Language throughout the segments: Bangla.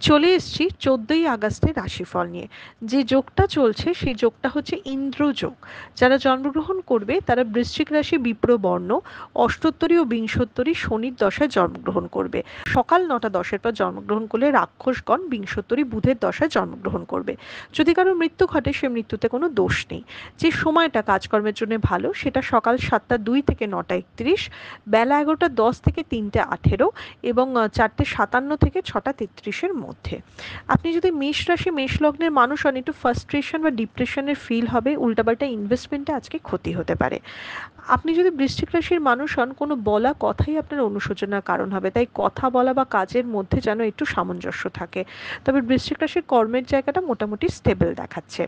চলে এসেছি 14ই আগস্টের রাশিফল নিয়ে। যে যোগটা চলছে সেই যোগটা হচ্ছে ইন্দ্রযোগ। যারা জন্মগ্রহণ করবে তারা বৃশ্চিক রাশি বিপ্রবর্ণ, অষ্টোত্তরী ও বিংশোত্তরী শনির দশায় জন্মগ্রহণ করবে। সকাল 9টা 10-এর পর জন্মগ্রহণ করলে রাক্ষসগণ বিংশোত্তরী বুধের দশায় জন্মগ্রহণ করবে। যদি কারো মৃত্যু ঘটে সে মৃত্যুতে কোনো দোষ নেই। যে সময়টা কাজকর্মের জন্য ভালো সেটা সকাল 7টা 2 থেকে 9টা 31, বেলা 11টা 10 থেকে 3টে 18 এবং 4টে 57 থেকে 6টা 33-এর মধ্যে। আপনি যদি মেষ রাশি মেষ লগ্নের মানুষ হন, একটু ফ্রাস্ট্রেশন বা ডিপ্রেশনের ফিল হবে, উল্টাপাল্টা ইনভেস্টমেন্টে আজকে ক্ষতি হতে পারে। আপনি যদি বৃশ্চিক রাশির মানুষ হন, কোনো বলা কথাই আপনার অনুশোচনার কারণ হবে, তাই কথা বলা বা কাজের মধ্যে যেন একটু সামঞ্জস্য থাকে। তবে বৃশ্চিক রাশির কর্মের জায়গাটা মোটামুটি স্টেবল দেখাচ্ছে।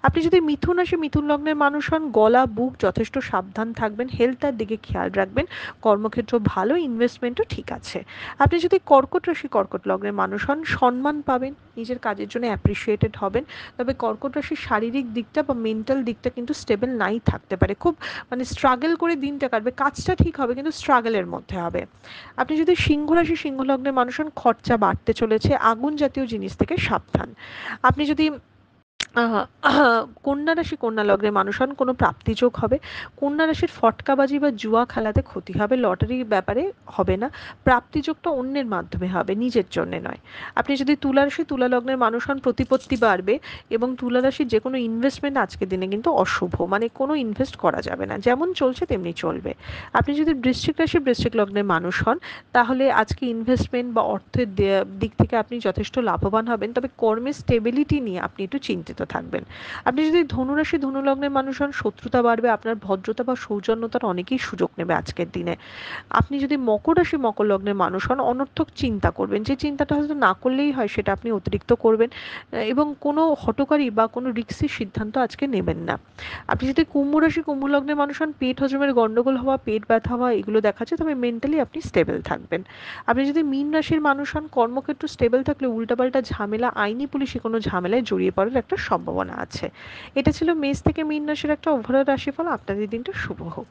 আপনি যদি মিথুন রাশি মিথুন লগ্নের মানুষ হন, গলা বুক যথেষ্ট সাবধান থাকবেন, হেলথের দিকে খেয়াল রাখবেন, কর্মক্ষেত্র ভালো, ইনভেস্টমেন্টও ঠিক আছে। আপনি যদি কর্কট রাশি কর্কট লগ্নের মানুষ হন, সম্মান পাবেন, নিজের কাজের জন্য অ্যাপ্রিসিয়েটেড হবেন। তবে কর্কট রাশির শারীরিক দিকটা বা মেন্টাল দিকটা কিন্তু স্টেবল নাই থাকতে পারে, খুব স্ট্রাগল করে দিনটা কাটবে, কাজটা ঠিক হবে কিন্তু স্ট্রাগলের মধ্যে হবে। আপনি যদি সিংহ রাশি সিংহ লগ্নের মানুষ হন, খরচা বাড়তে চলেছে, আগুন জাতীয় জিনিস থেকে সাবধান। আপনি যদি কন্যা রাশি কন্যা লগ্নের মানুষ হন, কোনো প্রাপ্তিযোগ হবে। কন্যা রাশির ফটকাবাজি বা জুয়া খেলাতে ক্ষতি হবে, লটারির ব্যাপারে হবে না। প্রাপ্তিযোগটা অন্যের মাধ্যমে হবে, নিজের জন্য নয়। আপনি যদি তুলা রাশি তুলা লগ্নের মানুষ হন, প্রতিপত্তি বাড়বে এবং তুলা রাশির যে কোনো ইনভেস্টমেন্ট আজকের দিনে কিন্তু অশুভ, কোনো ইনভেস্ট করা যাবে না, যেমন চলছে তেমনি চলবে। আপনি যদি বৃশ্চিক রাশি বৃশ্চিক লগ্নের মানুষ হন, তাহলে আজকে ইনভেস্টমেন্ট বা অর্থের দিক থেকে আপনি যথেষ্ট লাভবান হবেন, তবে কর্মের স্টেবিলিটি নিয়ে আপনি একটু চিন্তিত থাকবেন। আপনি যদি ধনুরাশি ধনু লগ্নের মানুষ হন, শত্রুতা বাড়বে, আপনার ভদ্রতা বা সৌজন্যতার অনেকেই সুযোগ নেবে আজকের দিনে। আপনি যদি মকর রাশি মকর লগ্নের মানুষ হন, অনর্থক চিন্তা করবেন, যে চিন্তাটা হয়তো না করলেই হয় সেটা আপনি অতিরিক্ত করবেন, এবং কোনো হঠকারী বা কোনো রিস্কি সিদ্ধান্ত আজকে নেবেন না। আপনি যদি কুম্ভ রাশি কুম্ভ লগ্নের মানুষ হন, পেট হজমের গন্ডগোল হওয়া, পেট ব্যথা হওয়া এগুলো দেখাচ্ছে, তবে মেন্টালি আপনি স্টেবল থাকবেন। আপনি যদি মীন রাশির মানুষ হন, কর্মক্ষেত্র স্টেবল থাকলে উল্টাপাল্টা ঝামেলা, আইনি পুলিশি কোনো ঝামেলায় জড়িয়ে পড়ার একটা সম্ভাবনা আছে। এটা ছিল মেষ থেকে মীন রাশির একটা ওভারঅল রাশিফল। আপনাদের দিনটা শুভ হোক।